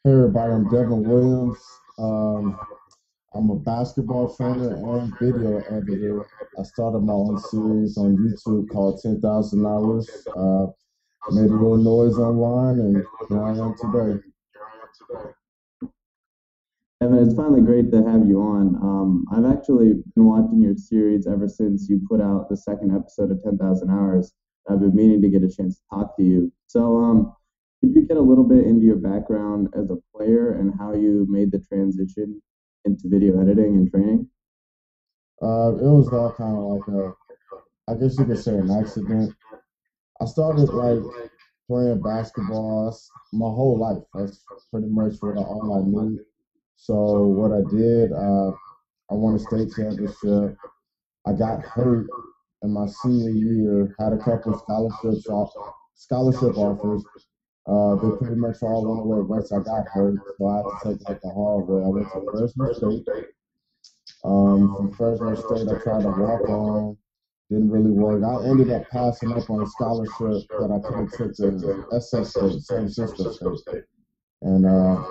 Hey everybody, I'm Devin Williams. I'm a basketball trainer and video editor. I started my own series on YouTube called 10,000 Hours. Made a little noise online, and here I am today. Evan, it's finally great to have you on. I've actually been watching your series ever since you put out the second episode of 10,000 Hours. I've been meaning to get a chance to talk to you. Could you get a little bit into your background as a player and how you made the transition into video editing and training? It was all kind of like I guess you could say an accident. I started like playing basketball my whole life. That's pretty much all I knew. So what I did, I won a state championship. I got hurt in my senior year, had a couple scholarship offers. They pretty much all went away once I got hurt, so I had to take like the hard way. I went to Fresno State. From Fresno State, I tried to walk on, didn't really work. I ended up passing up on a scholarship that I could have took to SF State, San Francisco State, and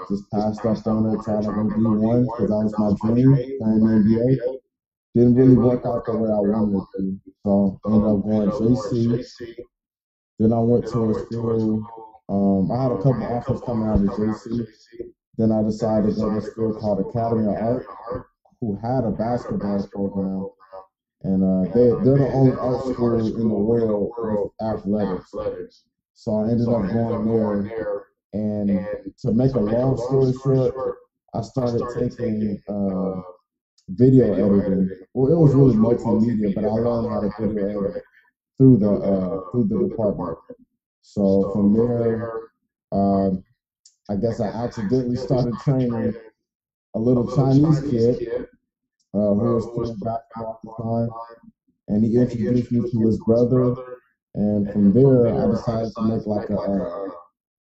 just passed up on it. Tried to go D1 because that was my dream, playing the NBA. Didn't really work out the way I wanted it to. So I ended up going JC. Then I went to a school. I had a couple offers coming out of JC. Then I decided to go to a school called Academy of Art, who had a basketball program, and they're the only art school in the world with athletics. So I ended up going there. And to make a long story short, I started taking video editing. Well, it was really multimedia, but I learned how to video edit through the department. So from there, um, I guess I accidentally started training a little Chinese kid who was playing basketball at the time, and he introduced me to his brother. And from there, I decided to make like a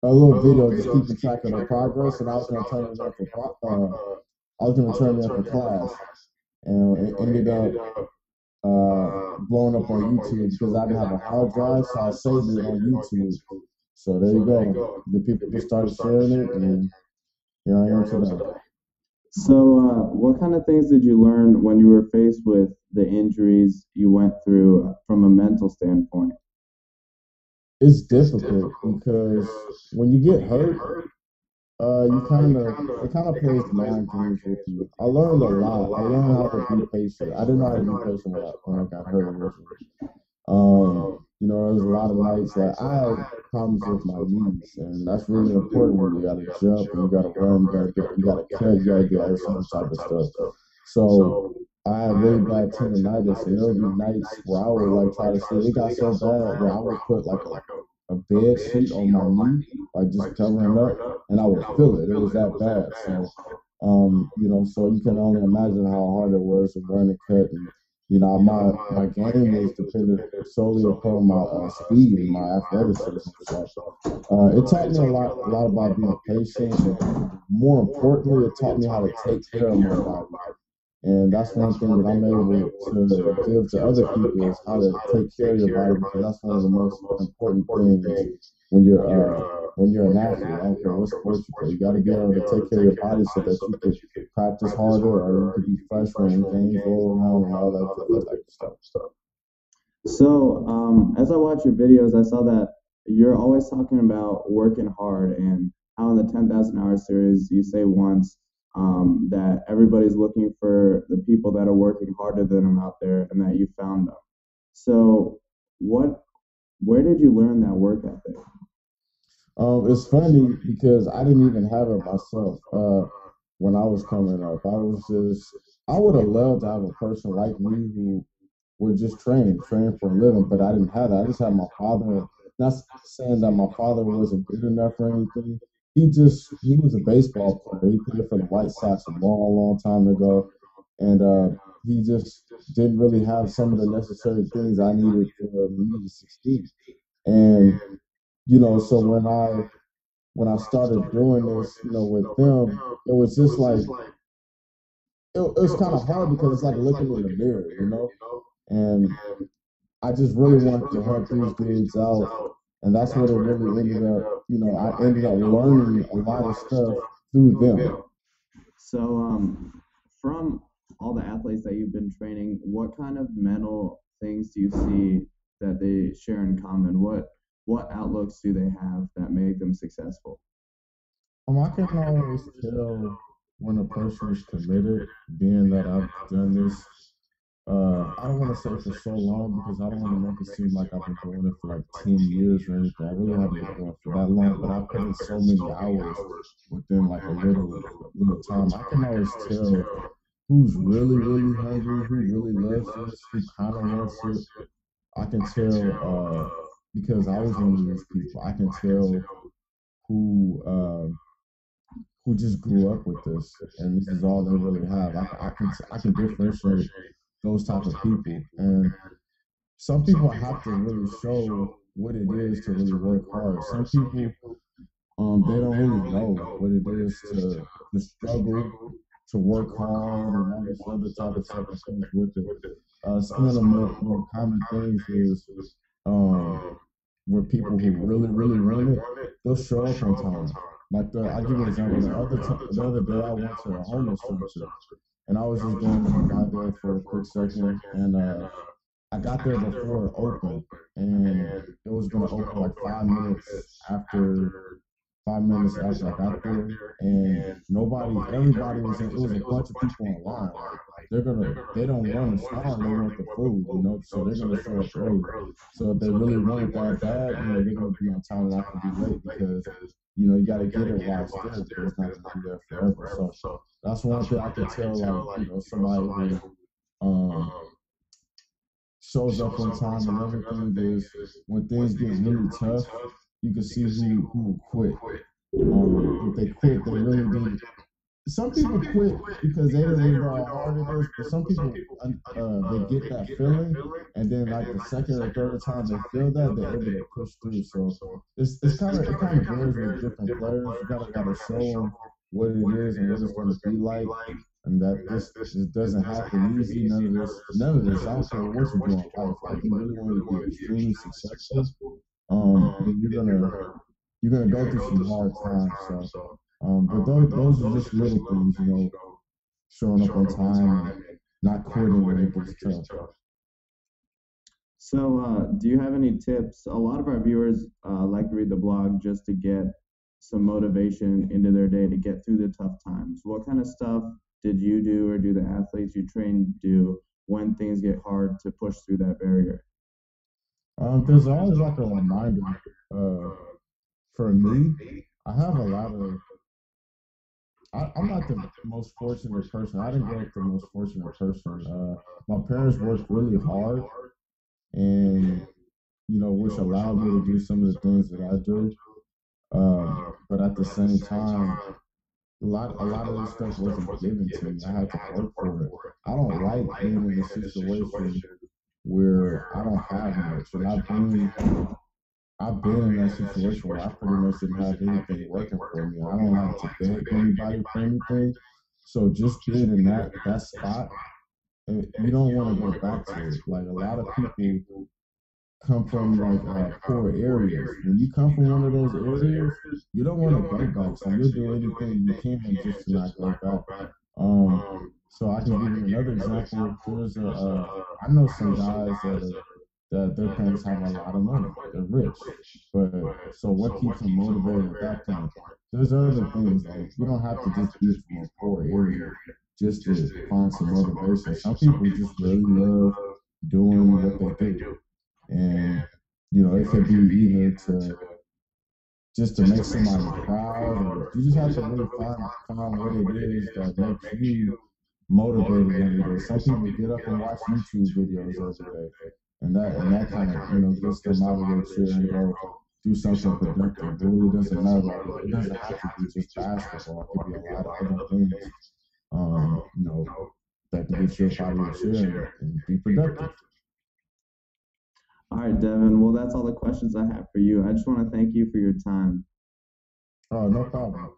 little video just keeping track of the progress, and I was going to turn it in I was going to turn it in for class, and it ended up blowing up on YouTube because I didn't have a hard drive, so I saved it on YouTube. So there you go. The people just started sharing it, and here I am today. What kind of things did you learn when you were faced with the injuries you went through from a mental standpoint? It's difficult because when you get hurt, you kind of it kind of plays mind games with you. I learned a lot. I learned how to be patient. I didn't know how to be patient when I got hurt originally. There's a lot of nights like I have problems with my knees, and that's really important when you got to jump and you got to run, you got to cut, you got to do all some type of stuff. So I had really bad tendonitis, and there would be nights where I would like try to sleep. It got so bad where I would put like a bed sheet on my knee, like just covering up, and I would feel it. It was that bad. So, so you can only imagine how hard it was to run and cut. And, my game was dependent solely upon my speed and my athleticism. So, it taught me a lot about being patient, and more importantly, it taught me how to take care of my body. And that's one thing that I'm able to give to other people is how to take care of your body because that's one of the most important things when you're an athlete. I don't care what sport you play. You got to be able to take care of your body so that you can practice harder or you can be fresh when games roll around and all that type of stuff. As I watch your videos, I saw that you're always talking about working hard and how in the 10,000 hour series you say once that everybody's looking for the people that are working harder than them out there and that you found them. So, what, where did you learn that work ethic? It's funny because I didn't even have it myself when I was coming up. I would have loved to have a person like me who were just trained for a living, but I didn't have that. I just had my father. Not saying that my father wasn't good enough or anything. He was a baseball player. He played for the White Sox a long, long time ago, and he just didn't really have some of the necessary things I needed for me to succeed. And so when I started doing this, with them, it was just like it was kind of hard because it's like looking in the mirror. And I just really wanted to help these dudes out And that's what it really ended up. I ended up learning a lot of stuff through them. So, from all the athletes that you've been training, what kind of mental things do you see that they share in common? What outlooks do they have that make them successful? I can always tell when a person is committed, being that I've done this. I don't want to say for so long because I don't want to make it seem like I've been doing it for like 10 years or anything. I really haven't been doing it for that long, but I put in so many hours within like a little time. I can always tell who's really, really hungry, who really loves this, who kind of wants it. I can tell because I was one of these people. I can tell who who just grew up with this, and this is all they really have. I can differentiate those type of people, and some people have to really show what it is to really work hard. Some people they don't really know what it is to struggle, to work hard, and all this other type of stuff that comes with it. Some of the more common things is um, where people who really, really want it, they'll show up on time. Like I'll give you an example. The other day, I went to a homeless shelter, and I was just going by there for a quick second, and I got there before it opened, and it was going to open like 5 minutes after I got there, and everybody was in. It was a bunch of people in line. Like they don't want to starve. They want the food, so they're gonna show up early. So if they really want it that bad, they're gonna be on time, not gonna be late because you got to get it while it's there because it's not gonna be there forever. So that's one thing I can tell, like somebody who um shows up on time. Another thing is when things get really tough, you can see who will quit. If they quit, they really did. Some people quit because they didn't realize how hard it is, but some people they get that feeling, and then like the second or third time they feel that, they're able to push through. So it kind of varies with different players. You gotta show them what it is and what it's going to be like, and that this doesn't happen easy. None of this. I don't care what you're doing in life. Like you really want to be extremely successful, then you're gonna go through some hard times. So. But those are just little things, showing up on time and not quitting when it gets tough. So, do you have any tips? A lot of our viewers like to read the blog just to get some motivation into their day to get through the tough times. What kind of stuff did you do or do the athletes you train do when things get hard to push through that barrier? There's always like a reminder. Uh, for me, I have a lot of. I'm not the most fortunate person. I didn't grow up the most fortunate person. My parents worked really hard, and which allowed me to do some of the things that I do. But at the same time, a lot of this stuff wasn't given to me. I had to work for it. I don't like being in a situation where I don't have much, and I've been in that situation where I pretty much didn't have anything working for me. I don't like to beg anybody for anything. So just being in that spot, you don't want to go back to it. Like a lot of people come from like poor areas. When you come from one of those areas, you don't want to go back. So you'll do anything you can just to not go back. So I can give you another example. I know some guys that their parents have a lot of money. They're rich. But so what keeps them motivated at that point? There's other things like you don't have to just be from a poor area just to find some motivation. Some people just really love doing what they do. And it could be either to just to make somebody proud, or you just have to really find what it is that makes you motivated every day. Some people get up and watch YouTube videos every day, and that kind of gets them out of their chair and go do something productive. It really doesn't matter. It doesn't have to be just basketball. It could be a lot of other things. Um, you know, that can get you up out of your chair and be productive. All right, Devin. Well, that's all the questions I have for you. I just want to thank you for your time. Oh, no problem.